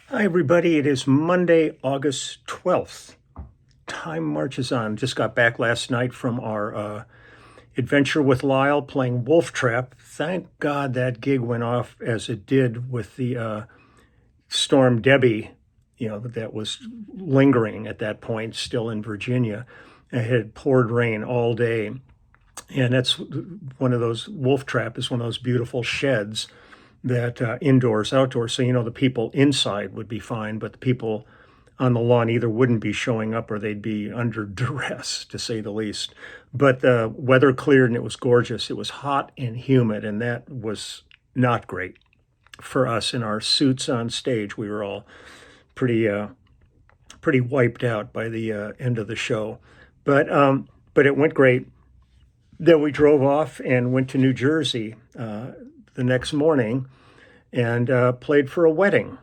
Hi, everybody. It is Monday, August 12th. Time marches on. Just got back last night from our adventure with Lyle playing Wolf Trap. Thank God that gig went off as it did with the Storm Debbie, that was lingering at that point, still in Virginia. It had poured rain all day. And that's one of those, Wolf Trap is one of those beautiful sheds that indoors, outdoors. So, the people inside would be fine, but the people on the lawn either wouldn't be showing up or they'd be under duress, to say the least. But the weather cleared and it was gorgeous. It was hot and humid, and that was not great for us in our suits on stage. We were all pretty pretty wiped out by the end of the show, but it went great. Then we drove off and went to New Jersey the next morning and played for a wedding.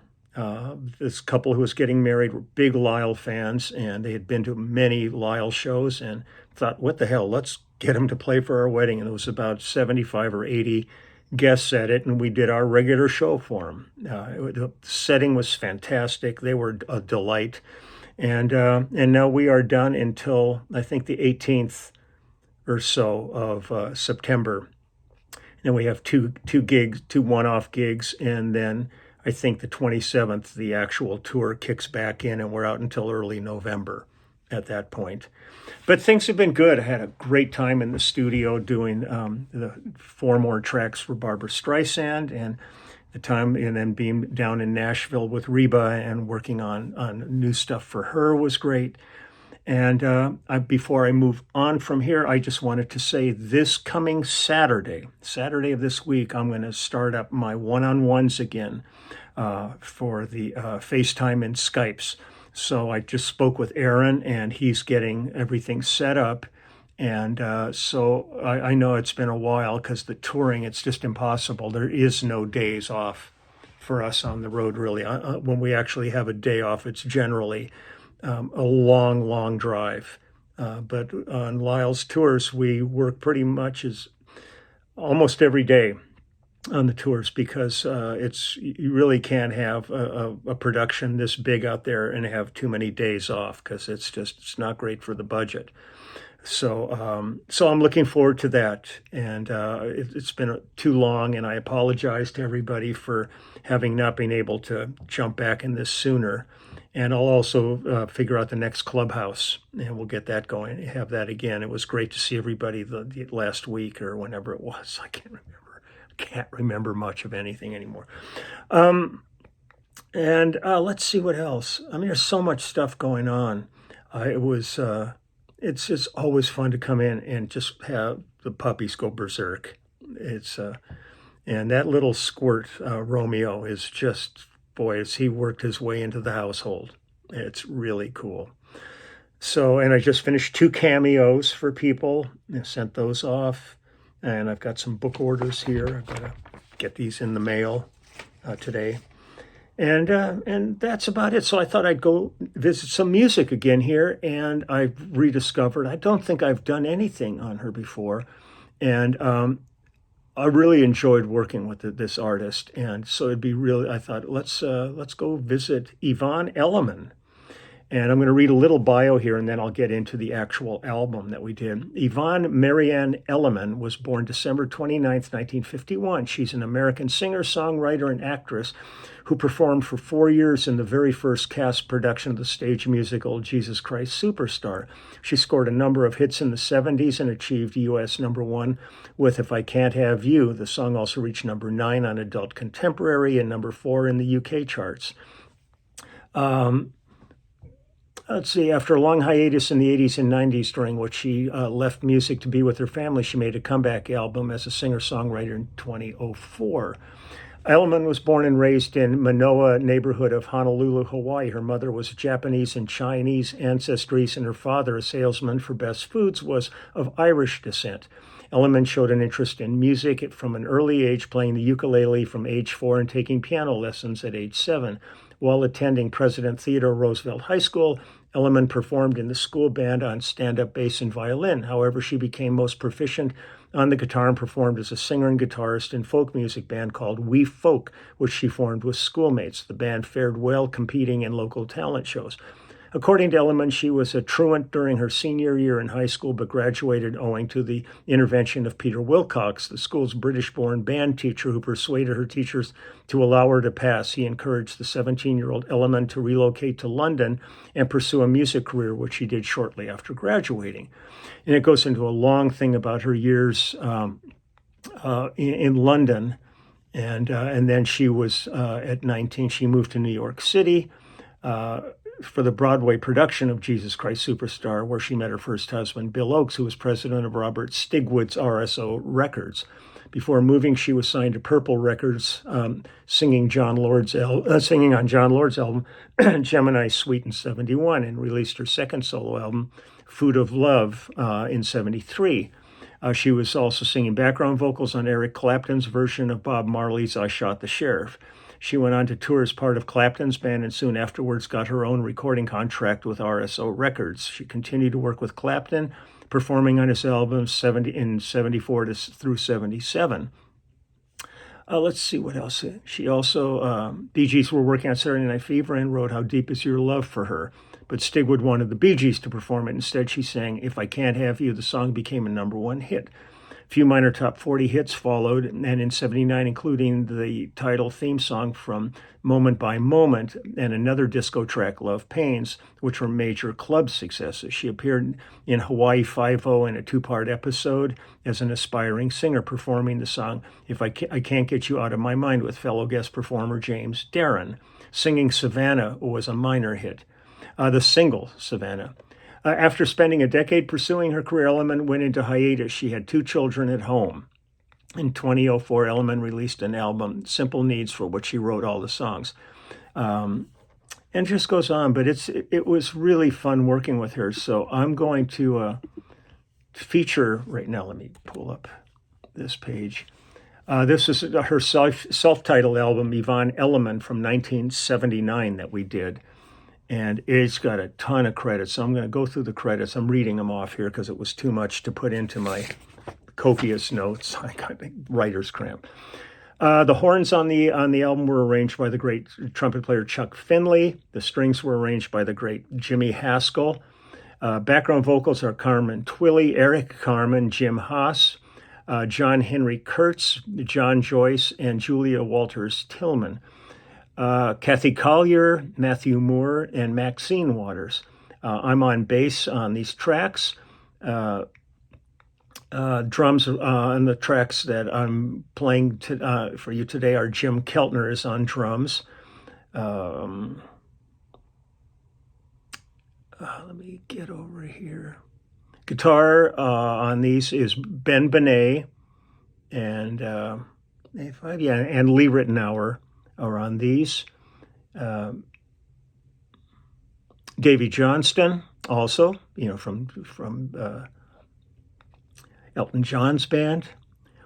This couple who was getting married were big Lyle fans, and they had been to many Lyle shows and thought, what the hell, let's get him to play for our wedding. And there was about 75 or 80 guests at it, and we did our regular show for them. The setting was fantastic. They were a delight. And now we are done until, I think, the 18th or so of September. And we have two gigs, two one-off gigs, and then I think the 27th, the actual tour kicks back in, and we're out until early November at that point. But things have been good. I had a great time in the studio doing the 4 more tracks for Barbra Streisand, and then being down in Nashville with Reba and working on new stuff for her was great. And before I move on from here, I just wanted to say this coming Saturday of this week, I'm going to start up my one-on-ones again for the FaceTime and Skypes. So I just spoke with Aaron, and he's getting everything set up. And so I know it's been a while because the touring, it's just impossible. There is no days off for us on the road, really. When we actually have a day off, it's generally a long, long drive. But on Lyle's tours, we work pretty much as almost every day on the tours because you really can't have a production this big out there and have too many days off because it's not great for the budget. So I'm looking forward to that. And it's been too long, and I apologize to everybody for having not been able to jump back in this sooner. And I'll also figure out the next clubhouse, and we'll get that going, have that again. It was great to see everybody the last week or whenever it was. I can't remember much of anything anymore. And let's see what else. I mean, there's so much stuff going on. It's just always fun to come in and just have the puppies go berserk. And that little squirt, Romeo, is just, boy, as he worked his way into the household. It's really cool. So, and I just finished 2 cameos for people. I sent those off, and I've got some book orders here. I've got to get these in the mail today. And that's about it. So I thought I'd go visit some music again here, and I've rediscovered, I don't think I've done anything on her before. And I really enjoyed working with this artist, and so it'd be really. I thought let's go visit Yvonne Elliman, and I'm going to read a little bio here, and then I'll get into the actual album that we did. Yvonne Marianne Elliman was born December 29th, 1951. She's an American singer, songwriter, and actress who performed for 4 years in the very first cast production of the stage musical Jesus Christ Superstar. She scored a number of hits in the 70s and achieved U.S. #1 with If I Can't Have You. The song also reached number 9 on Adult Contemporary and number 4 in the UK charts. Let's see, after a long hiatus in the 80s and 90s, during which she left music to be with her family, she made a comeback album as a singer-songwriter in 2004. Elliman was born and raised in Manoa neighborhood of Honolulu, Hawaii. Her mother was Japanese and Chinese ancestries, and her father, a salesman for Best Foods, was of Irish descent. Elliman showed an interest in music from an early age, playing the ukulele from age 4 and taking piano lessons at age 7. While attending President Theodore Roosevelt High School, Elliman performed in the school band on stand-up bass and violin. However, she became most proficient on the guitar and performed as a singer and guitarist in folk music band called We Folk, which she formed with schoolmates. The band fared well competing in local talent shows. According to Elliman, she was a truant during her senior year in high school, but graduated owing to the intervention of Peter Wilcox, the school's British-born band teacher who persuaded her teachers to allow her to pass. He encouraged the 17-year-old Elliman to relocate to London and pursue a music career, which she did shortly after graduating. And it goes into a long thing about her years in London. And then she was, at 19, she moved to New York City, for the Broadway production of Jesus Christ Superstar, where she met her first husband, Bill Oakes, who was president of Robert Stigwood's RSO Records. Before moving, she was signed to Purple Records, singing on John Lord's album, Gemini Suite in 71, and released her second solo album, Food of Love, in 73. She was also singing background vocals on Eric Clapton's version of Bob Marley's I Shot the Sheriff. She went on to tour as part of Clapton's band and soon afterwards got her own recording contract with RSO Records. She continued to work with Clapton, performing on his albums in 74 through 77. Let's see what else. She also, Bee Gees were working on Saturday Night Fever and wrote How Deep Is Your Love for her. But Stigwood wanted the Bee Gees to perform it. Instead, she sang If I Can't Have You. The song became a #1 hit. A few minor top 40 hits followed, and in 79, including the title theme song from Moment by Moment and another disco track, Love Pains, which were major club successes. She appeared in Hawaii Five-0 in a 2-part episode as an aspiring singer, performing the song If I Can't Get You Out of My Mind with fellow guest performer James Darren. Singing Savannah was a minor hit. The single, Savannah. After spending a decade pursuing her career, Elliman went into hiatus. She had 2 children at home. In 2004, Elliman released an album, Simple Needs, for which she wrote all the songs. And it just goes on, but it was really fun working with her. So I'm going to feature right now. Let me pull up this page. This is her self-titled album, Yvonne Elliman, from 1979 that we did. And it's got a ton of credits. So I'm going to go through the credits. I'm reading them off here because it was too much to put into my copious notes. I got writer's cramp. The horns on the album were arranged by the great trumpet player Chuck Finley. The strings were arranged by the great Jimmy Haskell. Background vocals are Carmen Twilley, Eric Carmen, Jim Haas, John Henry Kurtz, John Joyce, and Julia Walters Tillman. Kathy Collier, Matthew Moore, and Maxine Waters. I'm on bass on these tracks. Drums on the tracks that I'm playing for you today are Jim Keltner is on drums. Let me get over here. Guitar on these is Ben Benet and and Lee Rittenauer are on these. Davy Johnston, also, from Elton John's band.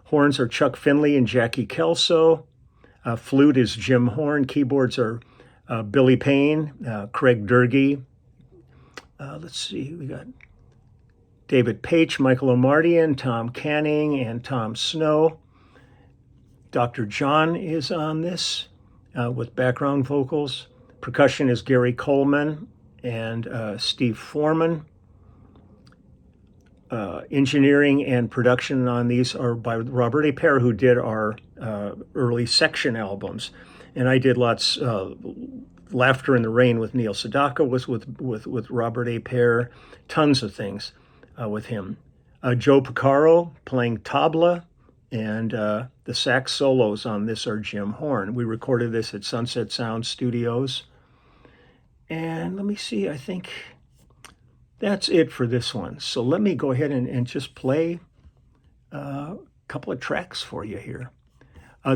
Horns are Chuck Finley and Jackie Kelso. Flute is Jim Horn. Keyboards are Billy Payne, Craig Durgee. Let's see, we got David Paich, Michael Omartian, Tom Canning, and Tom Snow. Dr. John is on this. With background vocals. Percussion is Gary Coleman and Steve Foreman. Engineering and production on these are by Robert A. Pear, who did our early Section albums. And I did lots. Laughter in the Rain with Neil Sedaka was with Robert A. Pear. Tons of things with him. Joe Picaro playing tabla. And the sax solos on this are Jim Horn. We recorded this at Sunset Sound Studios. And let me see, I think that's it for this one. So let me go ahead and just play a couple of tracks for you here.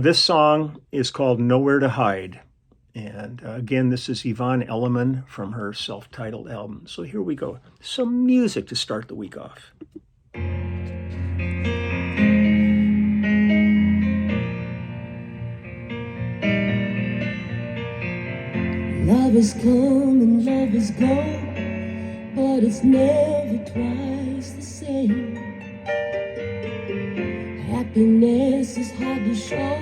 This song is called Nowhere to Hide. And again, this is Yvonne Elliman from her self-titled album. So here we go. Some music to start the week off. Love is come and love is gone, but it's never twice the same. Happiness is hard to show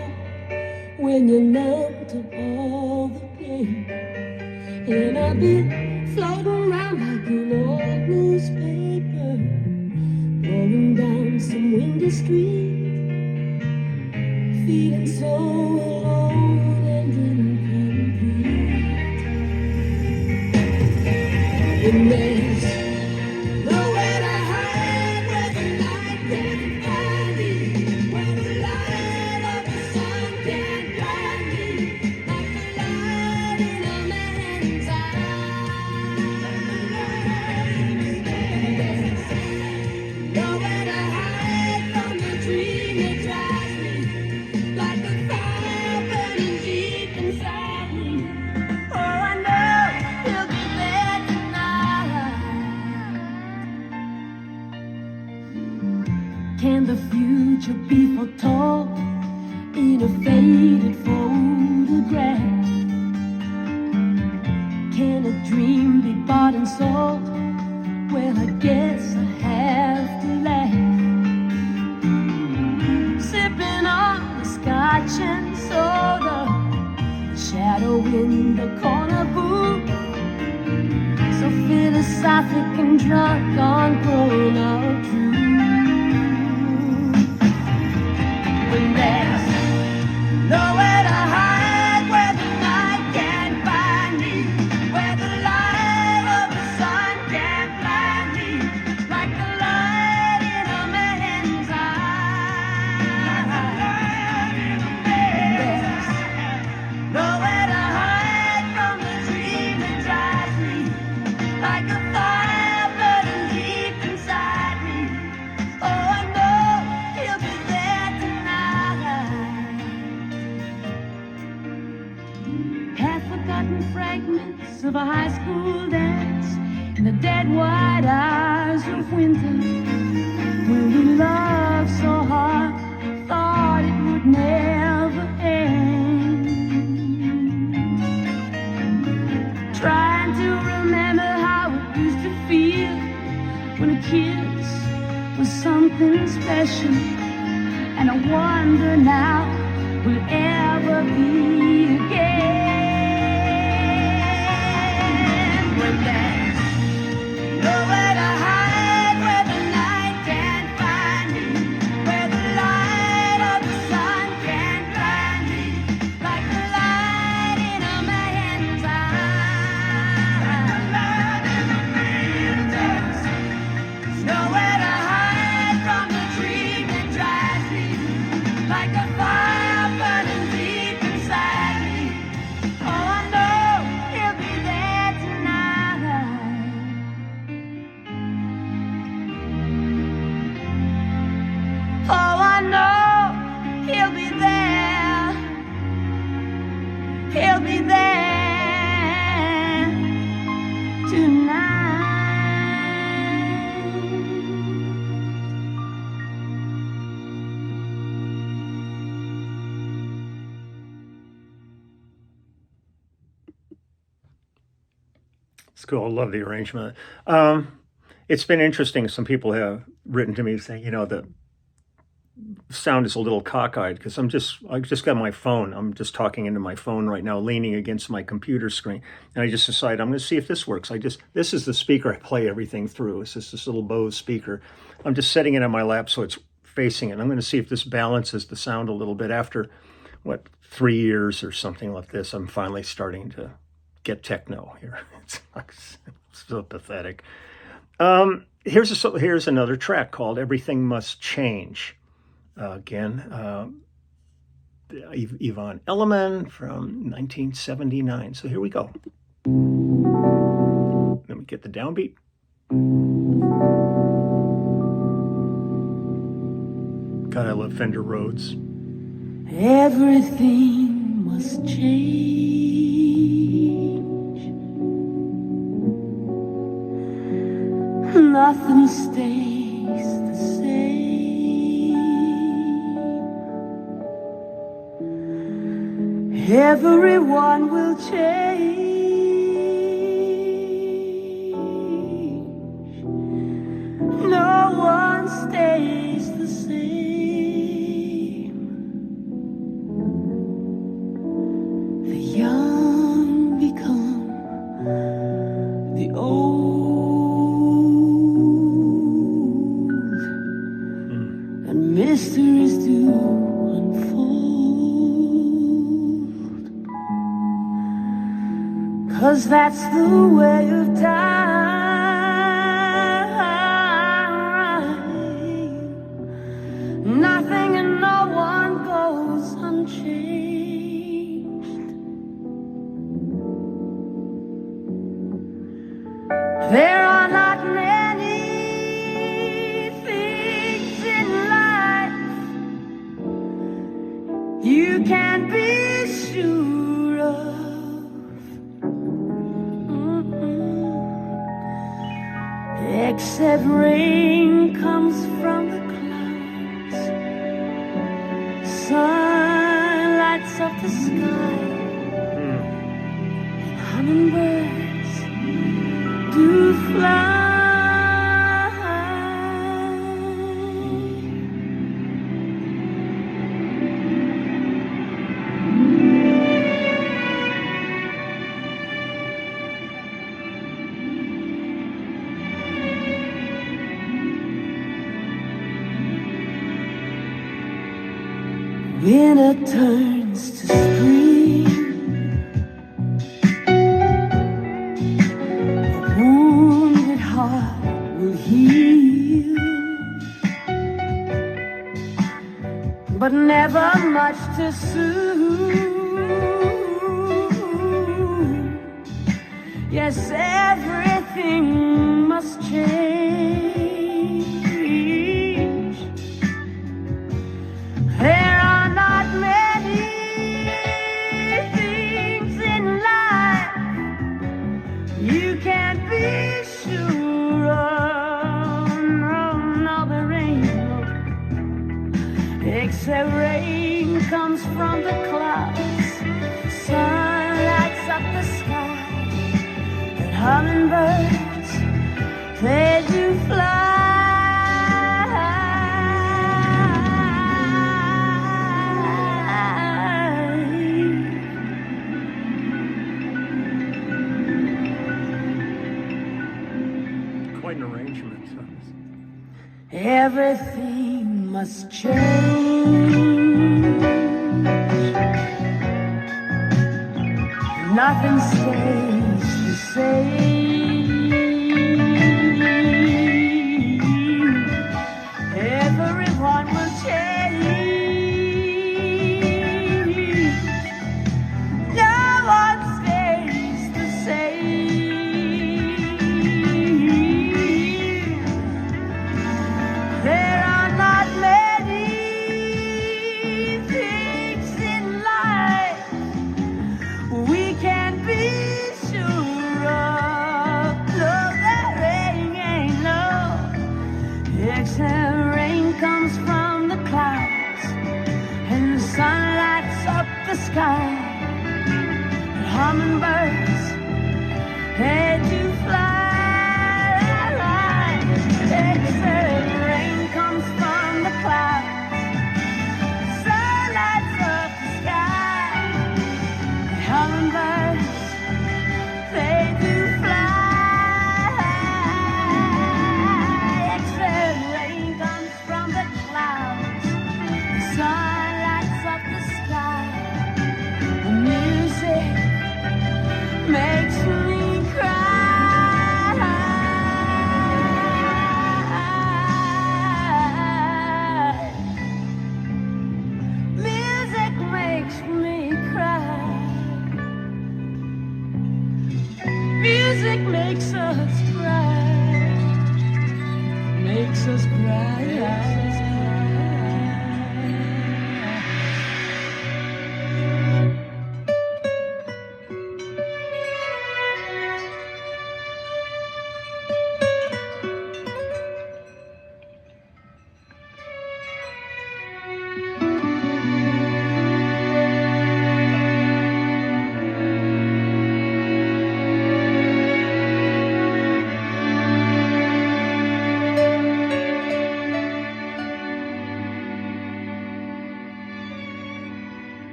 when you're numb to all the pain. And I've been floating around like an old newspaper, rolling down some windy street, feeling so alone and incomplete. And there's nowhere to hide where the night can't find me, where the light of the sun can't blind me, like the light in a man's eye. There's nowhere to hide from the dream that drives me, like a fire burning deep inside me. Oh, I know he'll be there tonight. Can the future be foretold in a faded photograph? Can a dream be bought and sold? Well, I guess I have to laugh. Sipping on the scotch and soda, shadow in the corner booth, so philosophic and drunk on grown-up truth. When there's nowhere to hide, where the night can't find me, where the light of the sun can't blind me, like the light in a man's eye. There's nowhere to hide from the dream that drives me, like a fire burning deep inside me. Oh, I know he'll be there tonight. Half-forgotten fragments of a high school dance in the dead white hours of winter, when we loved so hard, thought it would never end. Trying to remember how it used to feel when a kiss was something special, and I wonder now, will it ever be again? When there's nowhere to hide, where the night can't find me, where the light of the sun can't blind me, like the light in a man's eye. There's nowhere to hide from the dream that drives me, like a fire burning deep inside me. Oh, I know he'll be there tonight. Oh, I know he'll be there. He'll be there tonight. It's cool. I love the arrangement. It's been interesting. Some people have written to me saying, the sound is a little cockeyed because I just got my phone. I'm just talking into my phone right now, leaning against my computer screen, and I just decided I'm going to see if this works. This is the speaker I play everything through. It's just this little Bose speaker. I'm just setting it on my lap so it's facing it. I'm going to see if this balances the sound a little bit. After 3 years or something like this, I'm finally starting to get techno here. It's so pathetic. Here's another track called "Everything Must Change." Again, Yvonne Elliman from 1979. So here we go. Let me get the downbeat. God, I love Fender Rhodes. Everything must change. Nothing stays the same. Everyone will change. No one stays the same. 'cause that's the way of time. Nothing and no one goes unchanged. There are not many things in life you can be sure of, except rain comes from the clouds, sun lights up the sky, and hummingbirds do fly. Winter turns to spring, the wounded heart will heal, but never much too soon. Yes, everything must change. There are not many things in life you can't be sure of. No, no, there ain't no. Except rain comes from the clouds, sun lights up the sky, and hummingbirds, they do fly. Quite an arrangement. Everything must change. Nothing stays the same. Everyone will change. No one stays the same. There are not many things in life we can be sure of. No, there ain't no. Except rain comes from the clouds, and the sun lights up the sky, and hummingbirds, they do fly. Except rain comes from the clouds, sun lights up the sky, and hummingbirds, they do fly. Except rain comes from the clouds, the sun lights up the sky, the music makes me cry. Music makes me cry. Music makes us cry. Makes us cry.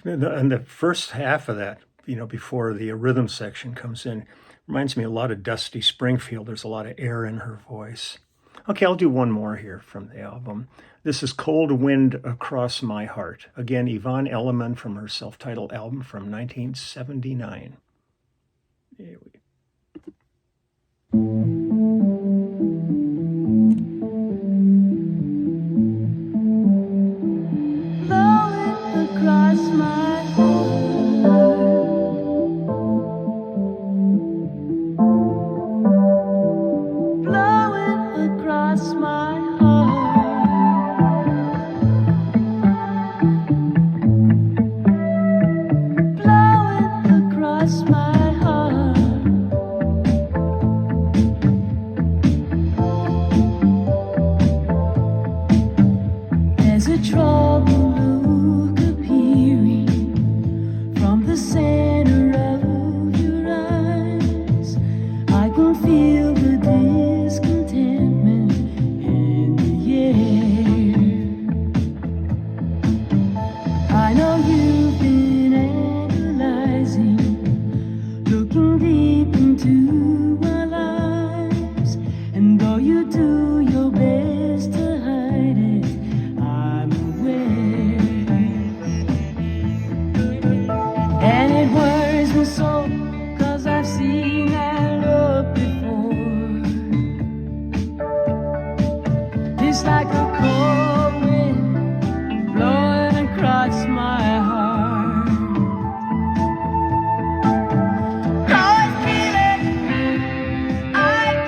And the first half of that, before the rhythm section comes in, reminds me a lot of Dusty Springfield. There's a lot of air in her voice. Okay, I'll do one more here from the album. This is Cold Wind Across My Heart. Again, Yvonne Elliman from her self-titled album from 1979. Here we Blowing across my heart, blowing across my heart, blowing across my heart. There's a troubled look appearing from the center of your eyes. I can feel the discontentment in the air. I know you've been analyzing, looking deep into our lives, and though you do your best to hide it, I'm aware. And it worries me so, 'cause I've seen that look before. It's like a cold wind blowing across my heart. I feel it, I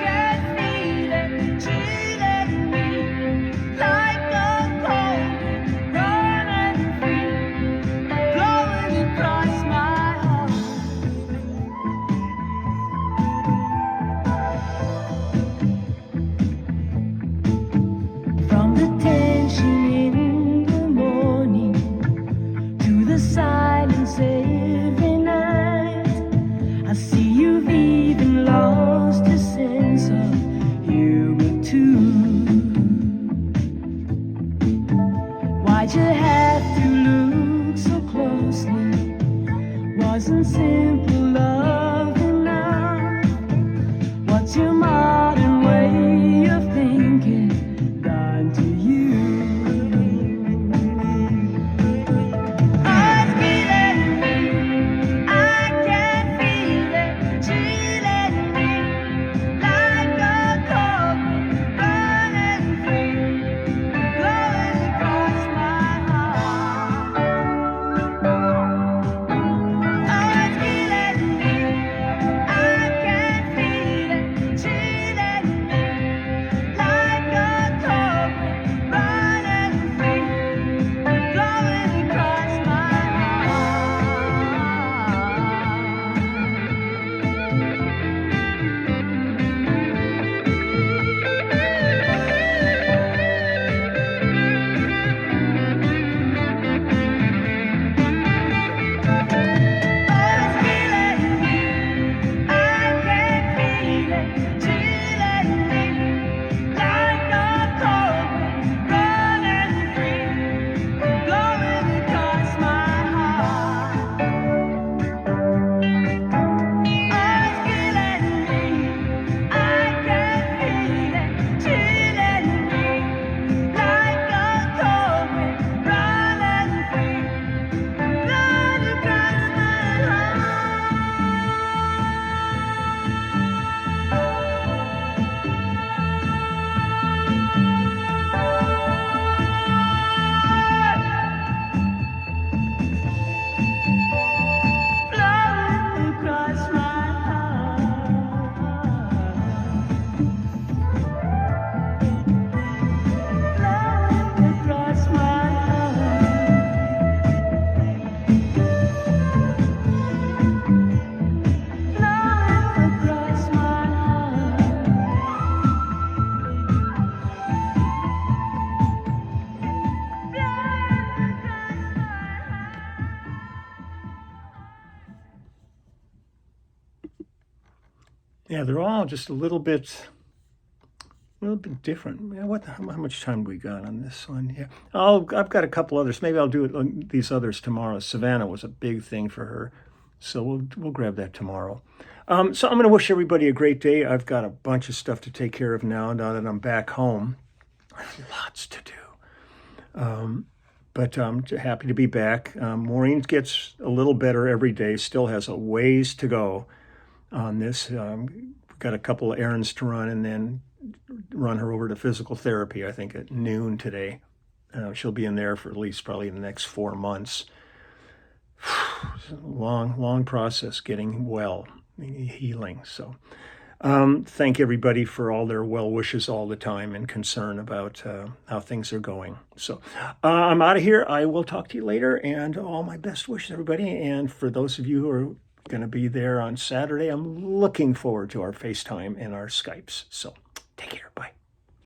can feel it, chilling me like a cold wind running free, blowing across my heart. From the tension in the morning to the silence every night, I see you've even lost a sense of humor too. Why'd you have to look so closely? Wasn't simple love enough? What's your modern way of thinking done to you? I feel it, I can feel it, chilling me like a cold wind running free, blowing across my heart. I feel it, I can feel it, chilling me like a cold wind running free, blowing across my heart. Yeah, they're all just a little bit different. Yeah, how much time do we got on this one? Yeah, I've got a couple others. Maybe I'll do these others tomorrow. Savannah was a big thing for her, so we'll grab that tomorrow. So I'm going to wish everybody a great day. I've got a bunch of stuff to take care of now that I'm back home. Lots to do. But I'm happy to be back. Maureen gets a little better every day, still has a ways to go on this. We've got a couple of errands to run and then run her over to physical therapy, I think at noon today. She'll be in there for at least probably the next 4 months. It's a long process getting well, healing. So thank everybody for all their well wishes all the time and concern about how things are going. So I'm out of here. I will talk to you later, and all my best wishes, everybody. And for those of you who are going to be there on Saturday, I'm looking forward to our FaceTime and our Skypes. So take care. Bye.